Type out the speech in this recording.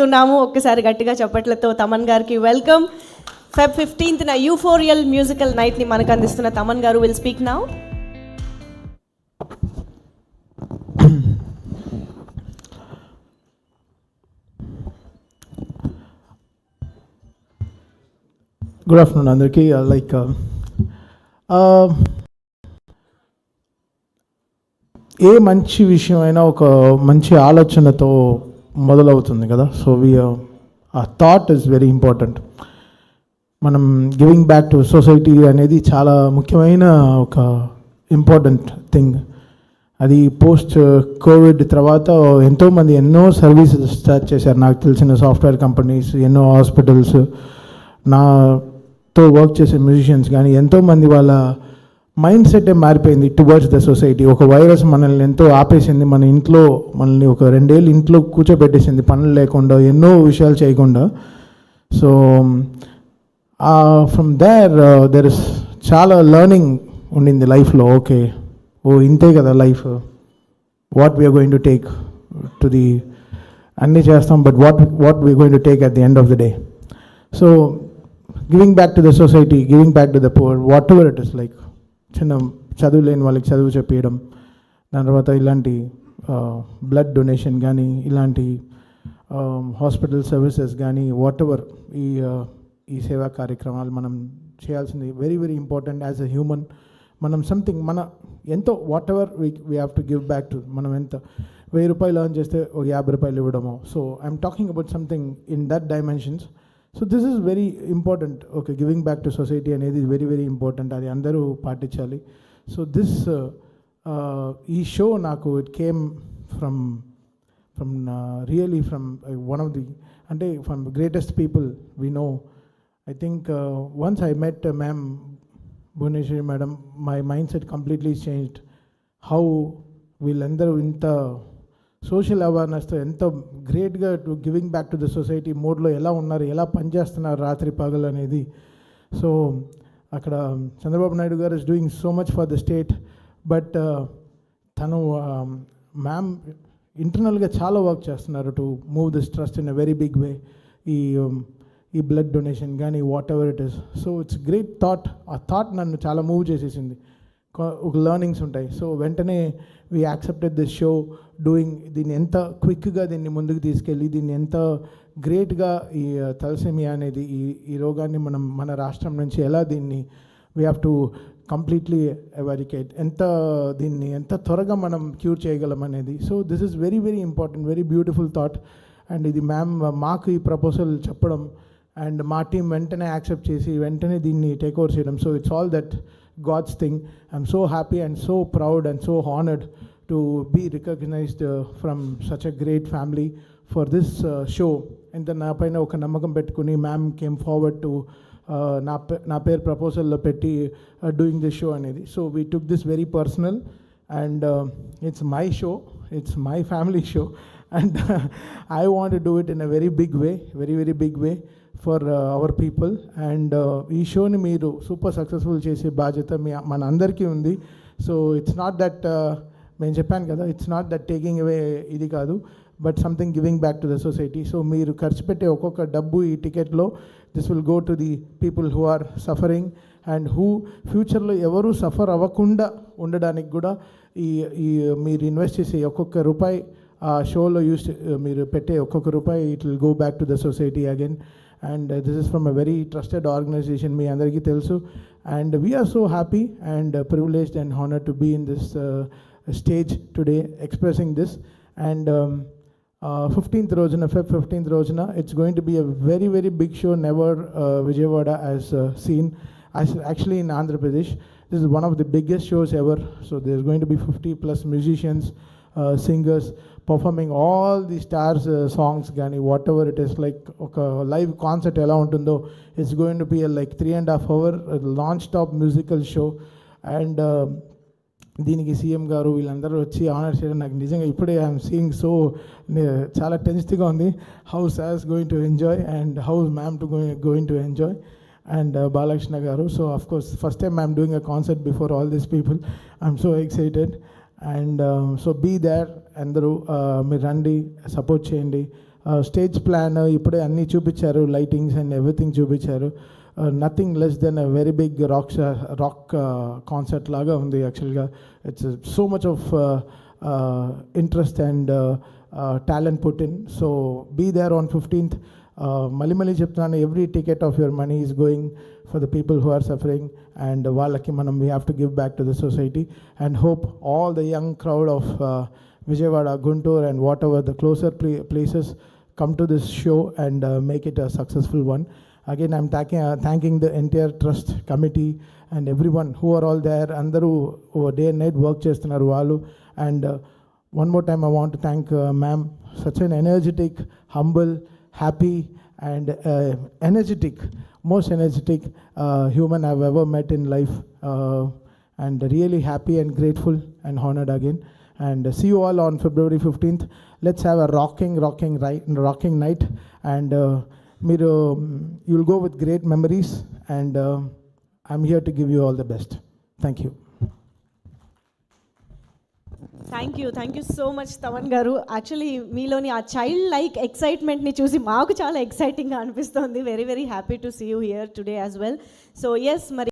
కోరుతున్నాము. ఒక్కసారి గట్టిగా చప్పట్లతో తమన్ గారికి వెల్కమ్. Feb 15th యూఫోరియల్ మ్యూజికల్ నైట్ని మనకు అందిస్తున్న తమన్ గారు will speak now. Good afternoon అందరికీ. ఏ మంచి విషయం అయినా ఒక మంచి ఆలోచనతో మొదలవుతుంది కదా. సో ఆ థాట్ ఈజ్ వెరీ ఇంపార్టెంట్. మనం గివింగ్ బ్యాక్ టు సొసైటీ అనేది చాలా ముఖ్యమైన ఒక ఇంపార్టెంట్ థింగ్. అది పోస్ట్ కోవిడ్ తర్వాత ఎంతోమంది ఎన్నో సర్వీసెస్ స్టార్ట్ చేశారు. నాకు తెలిసిన సాఫ్ట్వేర్ కంపెనీస్, ఎన్నో హాస్పిటల్స్, నాతో వర్క్ చేసే మ్యూజిషియన్స్ కానీ ఎంతోమంది వాళ్ళ మైండ్ సెట్టే మారిపోయింది టువర్డ్స్ ద సొసైటీ. ఒక వైరస్ మనల్ని ఎంతో ఆపేసింది, మన ఇంట్లో మనల్ని ఒక 2 ఏళ్ళు ఇంట్లో కూర్చోబెట్టేసింది, పనులు లేకుండా, ఎన్నో విషయాలు చేయకుండా. సో ఫ్రమ్ దెర్ ఇస్ చాలా లర్నింగ్ ఉండింది లైఫ్లో. ఓకే, ఇంతే కదా life, what we are going to take to the, అన్నీ చేస్తాం, but what we are going to take at the end of the day. So giving back to the society, giving back to the poor, whatever it is, like చిన్న చదువు లేని వాళ్ళకి చదువు చెప్పేయడం, దాని తర్వాత ఇలాంటి బ్లడ్ డొనేషన్ కానీ, ఇలాంటి హాస్పిటల్ సర్వీసెస్ కానీ, వాట్ ఎవర్ ఈ సేవా కార్యక్రమాలు మనం చేయాల్సింది very very important. As a human మనం సంథింగ్ మన ఎంతో what ever we have to give back to. మనం ఎంత 1000 రూపాయలు ఎర్న్ చేస్తే ఒక 50 రూపాయలు ఇవ్వడము. So I'm talking about something in that dimensions. So this is very important. Okay, giving back to society అనేది వెరీ వెరీ ఇంపార్టెంట్. అది అందరూ పాటించాలి. సో ఈ షో నాకు it came from really from one of the, అంటే from greatest people we know. I think once I met ma'am Bhuvaneswari madam, my mindset completely changed. How వీళ్ళందరూ ఇంత social అవేర్నెస్తో ఎంత గ్రేట్గా to giving back to the society మోడ్లో ఎలా ఉన్నారు, ఎలా పనిచేస్తున్నారు రాత్రి పగలు అనేది. సో అక్కడ Chandrababu Naidu garu is doing so much for the state, but తను మ్యామ్ ఇంటర్నల్గా చాలా వర్క్ చేస్తున్నారు to move this trust in a very big way. ఈ బ్లడ్ డొనేషన్ కానీ whatever it is. So it's great thought. ఆ థాట్ నన్ను చాలా మూవ్ చేసేసింది. ఒక లర్నింగ్స్ ఉంటాయి. సో వెంటనే we accepted this show doing, దీన్ని ఎంత క్విక్గా దీన్ని ముందుకు తీసుకెళ్ళి, దీన్ని ఎంత గ్రేట్గా ఈ తలసేమియా అనేది ఈ రోగాన్ని మన రాష్ట్రం నుంచి ఎలా దీన్ని వీ హ్యావ్ టు కంప్లీట్లీ ఎవారికేట్, దీన్ని ఎంత త్వరగా మనం క్యూర్ చేయగలం అనేది. So this is very very important, very beautiful thought. And ఇది మ్యామ్ మాకు ఈ ప్రపోజల్ చెప్పడం అండ్ మా టీం వెంటనే యాక్సెప్ట్ చేసి వెంటనే దీన్ని టేక్ ఓవర్ చేయడం. So it's all that God's thing. I'm so happy and so proud and so honored to be recognized from such a great family for this show. And then na paina oka namakam pettukoni ma'am came forward to na per proposal lo petti doing this show anedi. So we took this very personal, and it's my show, it's my family show, and I want to do it in a very big way, very very big way for our people. And ఈ షోని మీరు super successful చేసే బాధ్యత మన అందరికీ ఉంది. So it's not that, నేను చెప్పాను కదా, it's not that taking away ఇది కాదు, but something giving back to the society. So మీరు ఖర్చు పెట్టే ఒక్కొక్క డబ్బు ఈ టికెట్లో this will go to the people who are suffering and who ఫ్యూచర్లో ఎవరు సఫర్ అవ్వకుండా ఉండడానికి కూడా ఈ మీరు ఇన్వెస్ట్ చేసే ఒక్కొక్క రూపాయి ఆ షోలో మీరు పెట్టే ఒక్కొక్క రూపాయి it will go back to the society again. And this is from a very trusted organization, me andariki telusu, and we are so happy and privileged and honored to be in this stage today expressing this. And 15th rojuna, Feb 15th rojuna, it's going to be a very very big show, never Vijayawada has seen. Actually in Andhra Pradesh, this is one of the biggest shows ever. So there's going to be 50 plus musicians, singers performing all the stars songs gani, whatever it is, like oka live concert ela untundo, it's going to be a like 3.5 hour non-stop musical show. And దీనికి CM గారు వీళ్ళందరూ వచ్చి honour చేయడం నాకు నిజంగా ఇప్పుడే I'm seeing so చాలా టెన్స్గా ఉంది. హౌ సాస్ going to enjoy and how ma'am to going to enjoy and Balakrishna గారు. So of course first time I'm doing a concert before all these people. I'm so excited. And so be there, అందరూ మీరు రండి, support చేయండి. Stage plan ఇప్పుడే అన్నీ చూపించారు, lightings and everything చూపించారు. Nothing less than a very big rock concert లాగా ఉంది యాక్చువల్గా. It's so much of interest and talent put in. So be there on 15th. మళ్ళీ చెప్తున్నాను, every ticket of your money is going for the people who are suffering, and వాళ్ళకి మనం we have to give back to the society and hope all the young crowd of Vijayawada, Guntur and whatever the closer places come to this show and make it a successful one. Again, I'm thanking the entire trust committee and everyone who are all there. Andaru day and night work chestunaru vallu. And one more time I want to thank ma'am, such an energetic, humble, happy and most energetic human I've ever met in life, and really happy and grateful and honored again. And see you all on February 15th. Let's have a rocking night, and you'll go with great memories, and I'm here to give you all the best. Thank you. Thank you so much Thaman గారు. Actually మీలోని ఆ child like ఎక్సైట్మెంట్ని చూసి మాకు చాలా ఎక్సైటింగ్గా అనిపిస్తుంది. Very happy to see you here today as well. So yes, మరి